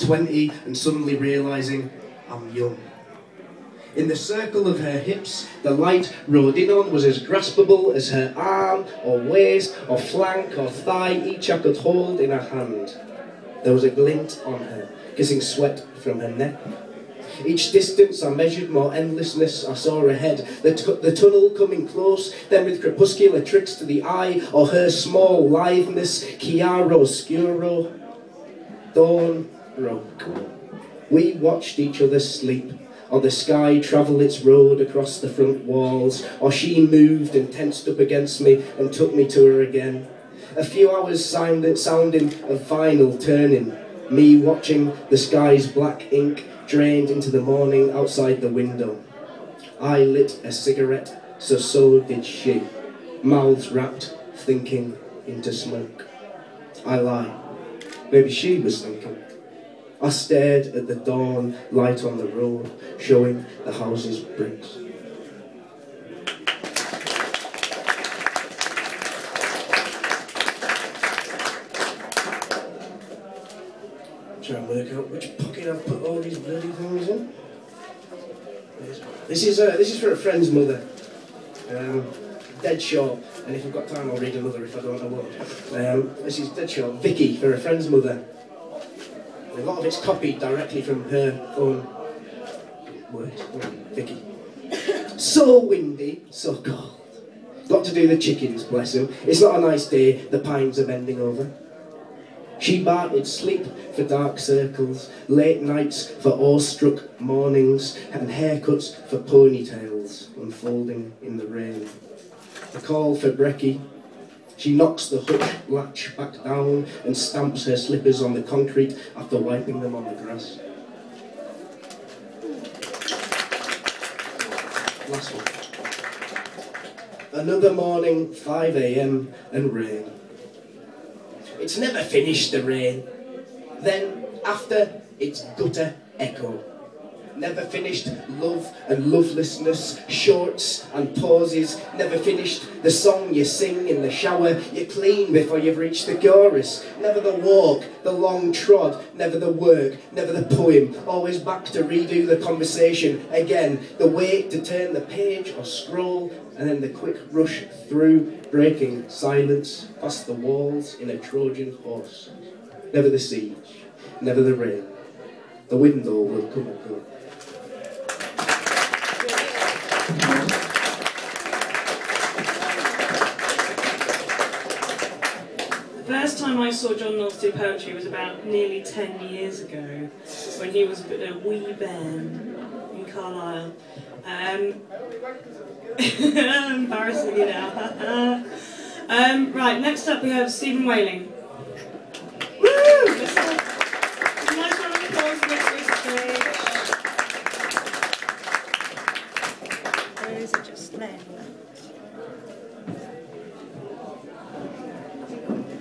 20 and suddenly realising I'm young. In the circle of her hips, the light rode in on was as graspable as her arm, or waist, or flank, or thigh, each I could hold in a hand. There was a glint on her, kissing sweat from her neck. Each distance I measured, more endlessness I saw ahead. The tunnel coming close, then with crepuscular tricks to the eye, or her small litheness, chiaroscuro, dawn broke. We watched each other sleep, or the sky travel its road across the front walls, or she moved and tensed up against me and took me to her again. A few hours sounding of vinyl turning, me watching the sky's black ink drained into the morning outside the window. I lit a cigarette, so did she, mouths wrapped, thinking into smoke. I lie, maybe she was thinking. I stared at the dawn light on the road, showing the houses' bricks. Try and work out which pocket I've put all these bloody things in. This is for a friend's mother. Dead short, and if I've got time I'll read another, if I don't I won't. This is dead short. Vicky, for a friend's mother. A lot of it's copied directly from her own words. Vicky. So windy, so cold. Got to do the chickens, bless them. It's not a nice day, the pines are bending over. She bartered sleep for dark circles, late nights for awestruck mornings, and haircuts for ponytails unfolding in the rain. A call for brekkie. She knocks the hutch latch back down and stamps her slippers on the concrete after wiping them on the grass. Last one. Another morning, 5 AM and rain. It's never finished, the rain. Then, after, it's gutter echo. Never finished love and lovelessness, shorts and pauses. Never finished the song you sing in the shower. You clean before you've reached the chorus. Never the walk, the long trod. Never the work, never the poem. Always back to redo the conversation again. The wait to turn the page or scroll, and then the quick rush through, breaking silence past the walls in a Trojan horse. Never the siege, never the rain. The window will come and go. The first time I saw John North do poetry was about nearly 10 years ago, when he was a wee bairn in Carlisle. Embarrassing you now. Right, next up we have Stephen Whaling. Woo! Let's have a nice round of applause for this stage. Or is it just there?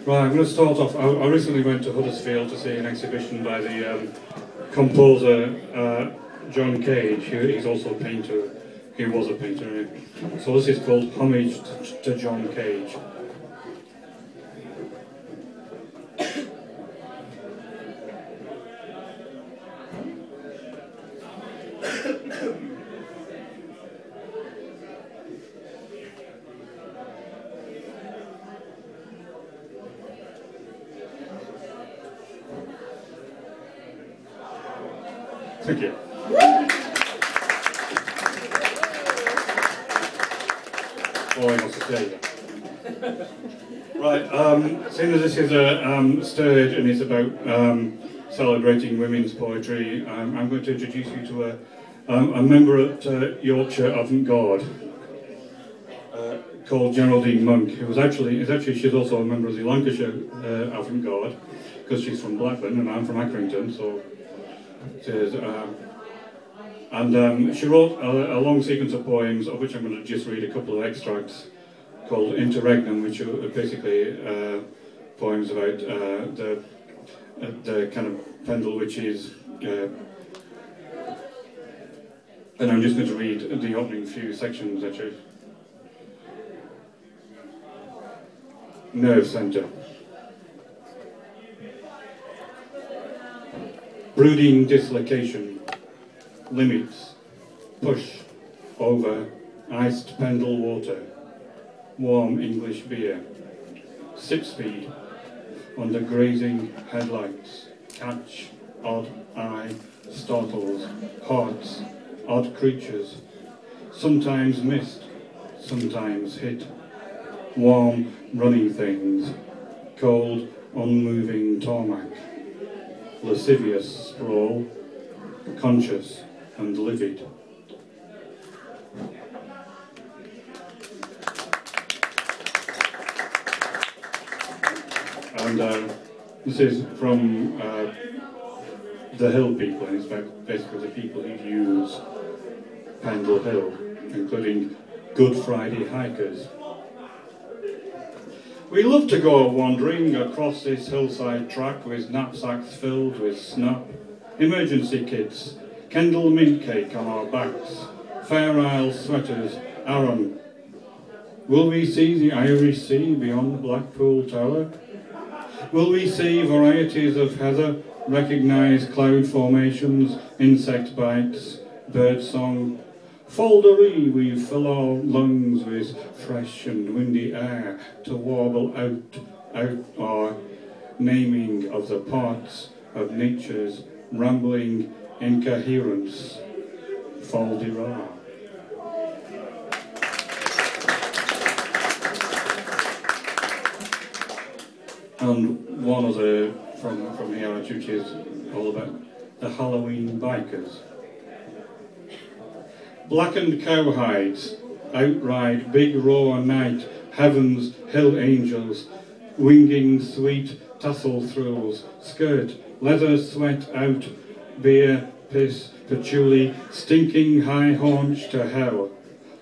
Right, I'm going to start off. I recently went to Huddersfield to see an exhibition by the composer John Cage. He's also a painter. He was a painter. So this is called Homage to John Cage. Thank you. Oh, I must say that. Right, seeing as this is a stage and it's about celebrating women's poetry, I'm going to introduce you to a member at Yorkshire Avant-Garde called Geraldine Monk, she's also a member of the Lancashire Avant-Garde, because she's from Blackburn and I'm from Accrington, so it is, and she wrote a long sequence of poems, of which I'm going to just read a couple of extracts, called Interregnum, which are basically poems about the kind of Pendle witches. And I'm just going to read the opening few sections, actually. Nerve centre. brooding dislocation, limits, push, over, iced Pendle water, warm English beer, 6-speed, under grazing headlights, catch, odd eye, startles, hearts, odd creatures, sometimes missed, sometimes hit, warm running things, cold unmoving tarmac, lascivious sprawl, conscious and livid. And this is from the Hill people, and it's basically the people who use Pendle Hill, including Good Friday hikers. We love to go wandering across this hillside track with knapsacks filled with snap, emergency kits, Kendal mint cake on our backs, Fair Isle sweaters, Arran. Will we see the Irish Sea beyond Blackpool Tower? Will we see varieties of heather, recognise cloud formations, insect bites, bird song? Foldery, we fill our lungs with fresh and windy air to warble out our naming of the parts of nature's rambling incoherence. Foldera. And one of the from here, which is all about the Halloween bikers. Blackened cowhides, outride big raw night, heaven's hill angels, winging sweet tassel thrills, skirt, leather sweat out, beer, piss, patchouli, stinking high haunch to hell,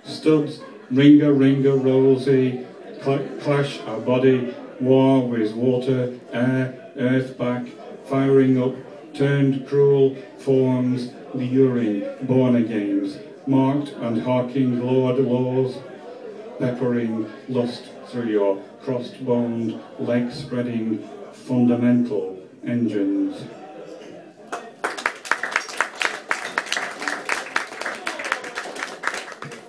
studs, ringer, rosy, clash a body, war with water, air, earth back, firing up, turned cruel forms, luring, born agains, marked and harking Lord laws, peppering lust through your crossed-boned, leg-spreading, fundamental engines.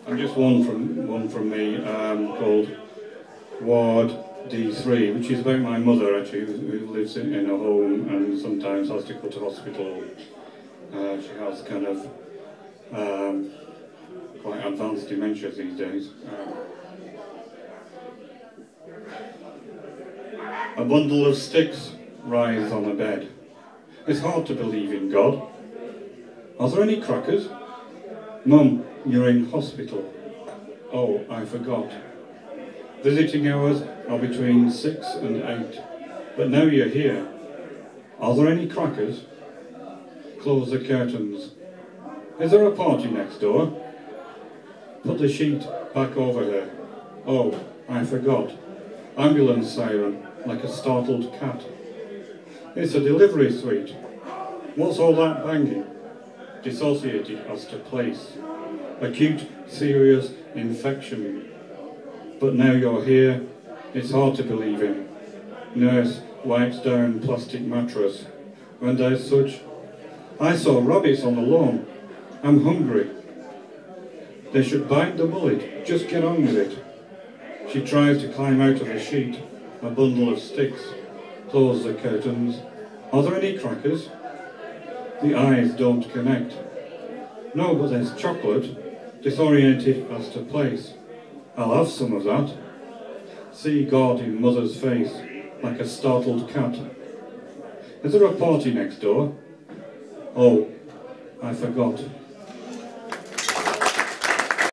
And just one from me called Ward D3, which is about my mother actually, who lives in a home and sometimes has to go to hospital. She has kind of quite advanced dementia these days. A bundle of sticks writhes on a bed. It's hard to believe in God. Are there any crackers? Mum, you're in hospital. Oh, I forgot. Visiting hours are between 6 and 8. But now you're here. Are there any crackers? Close the curtains. Is there a party next door? Put the sheet back over her. Oh, I forgot. Ambulance siren, like a startled cat. It's a delivery suite. What's all that banging? Dissociated as to place. Acute, serious infection. But now you're here, it's hard to believe in. Nurse wipes down plastic mattress. When there's such... I saw rabbits on the lawn. I'm hungry. They should bite the bullet. Just get on with it. She tries to climb out of the sheet. A bundle of sticks. Close the curtains. Are there any crackers? The eyes don't connect. No, but there's chocolate. Disoriented as to place. I'll have some of that. See God in mother's face, like a startled cat. Is there a party next door? Oh, I forgot.